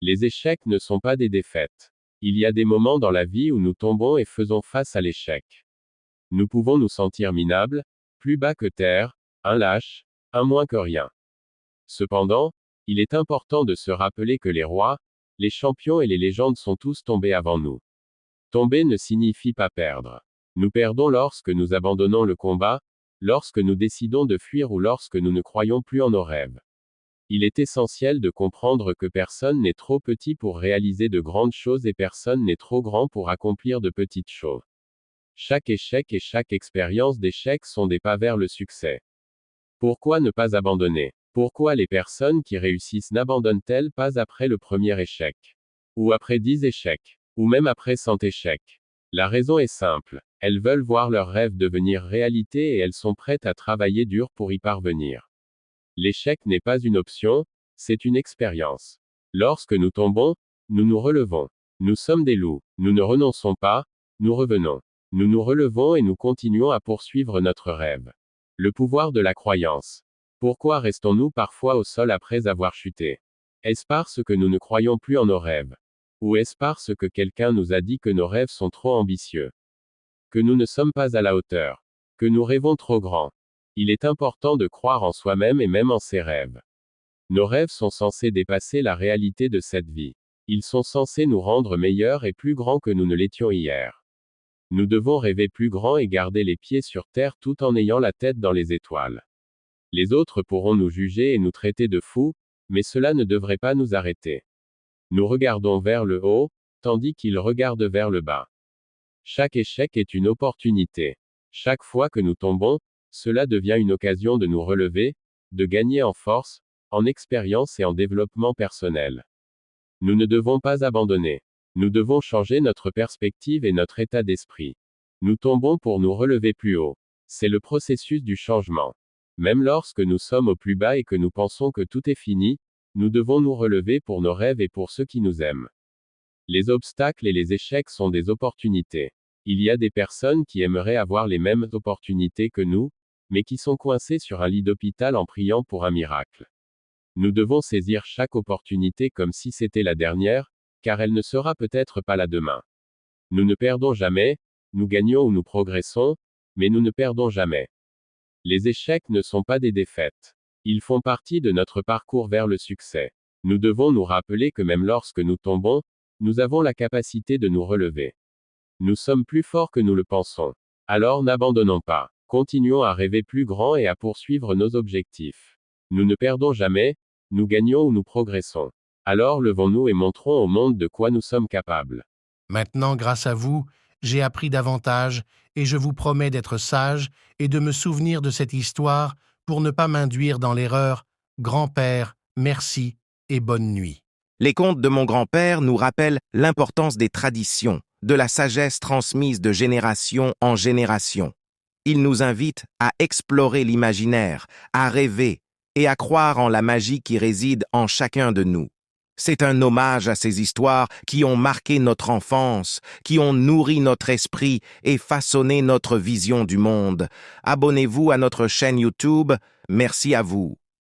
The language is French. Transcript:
Les échecs ne sont pas des défaites. Il y a des moments dans la vie où nous tombons et faisons face à l'échec. Nous pouvons nous sentir minables, plus bas que terre, un lâche, un moins que rien. Cependant, il est important de se rappeler que les rois, les champions et les légendes sont tous tombés avant nous. Tomber ne signifie pas perdre. Nous perdons lorsque nous abandonnons le combat, lorsque nous décidons de fuir ou lorsque nous ne croyons plus en nos rêves. Il est essentiel de comprendre que personne n'est trop petit pour réaliser de grandes choses et personne n'est trop grand pour accomplir de petites choses. Chaque échec et chaque expérience d'échec sont des pas vers le succès. Pourquoi ne pas abandonner? Pourquoi les personnes qui réussissent n'abandonnent-elles pas après le premier échec? Ou après 10 échecs? Ou même après 100 échecs? La raison est simple. Elles veulent voir leurs rêves devenir réalité et elles sont prêtes à travailler dur pour y parvenir. L'échec n'est pas une option, c'est une expérience. Lorsque nous tombons, nous nous relevons. Nous sommes des loups. Nous ne renonçons pas, nous revenons. Nous nous relevons et nous continuons à poursuivre notre rêve. Le pouvoir de la croyance. Pourquoi restons-nous parfois au sol après avoir chuté? Est-ce parce que nous ne croyons plus en nos rêves? Ou est-ce parce que quelqu'un nous a dit que nos rêves sont trop ambitieux? Que nous ne sommes pas à la hauteur? Que nous rêvons trop grand? Il est important de croire en soi-même et même en ses rêves. Nos rêves sont censés dépasser la réalité de cette vie. Ils sont censés nous rendre meilleurs et plus grands que nous ne l'étions hier. Nous devons rêver plus grand et garder les pieds sur terre tout en ayant la tête dans les étoiles. Les autres pourront nous juger et nous traiter de fous, mais cela ne devrait pas nous arrêter. Nous regardons vers le haut, tandis qu'ils regardent vers le bas. Chaque échec est une opportunité. Chaque fois que nous tombons, cela devient une occasion de nous relever, de gagner en force, en expérience et en développement personnel. Nous ne devons pas abandonner. Nous devons changer notre perspective et notre état d'esprit. Nous tombons pour nous relever plus haut. C'est le processus du changement. Même lorsque nous sommes au plus bas et que nous pensons que tout est fini, nous devons nous relever pour nos rêves et pour ceux qui nous aiment. Les obstacles et les échecs sont des opportunités. Il y a des personnes qui aimeraient avoir les mêmes opportunités que nous, mais qui sont coincées sur un lit d'hôpital en priant pour un miracle. Nous devons saisir chaque opportunité comme si c'était la dernière, car elle ne sera peut-être pas là demain. Nous ne perdons jamais, nous gagnons ou nous progressons, mais nous ne perdons jamais. Les échecs ne sont pas des défaites. Ils font partie de notre parcours vers le succès. Nous devons nous rappeler que même lorsque nous tombons, nous avons la capacité de nous relever. Nous sommes plus forts que nous le pensons. Alors n'abandonnons pas. Continuons à rêver plus grand et à poursuivre nos objectifs. Nous ne perdons jamais, nous gagnons ou nous progressons. Alors levons-nous et montrons au monde de quoi nous sommes capables. Maintenant, grâce à vous, j'ai appris davantage, et je vous promets d'être sage et de me souvenir de cette histoire pour ne pas m'induire dans l'erreur. Grand-père, merci et bonne nuit. Les contes de mon grand-père nous rappellent l'importance des traditions, de la sagesse transmise de génération en génération. Ils nous invitent à explorer l'imaginaire, à rêver et à croire en la magie qui réside en chacun de nous. C'est un hommage à ces histoires qui ont marqué notre enfance, qui ont nourri notre esprit et façonné notre vision du monde. Abonnez-vous à notre chaîne YouTube. Merci à vous.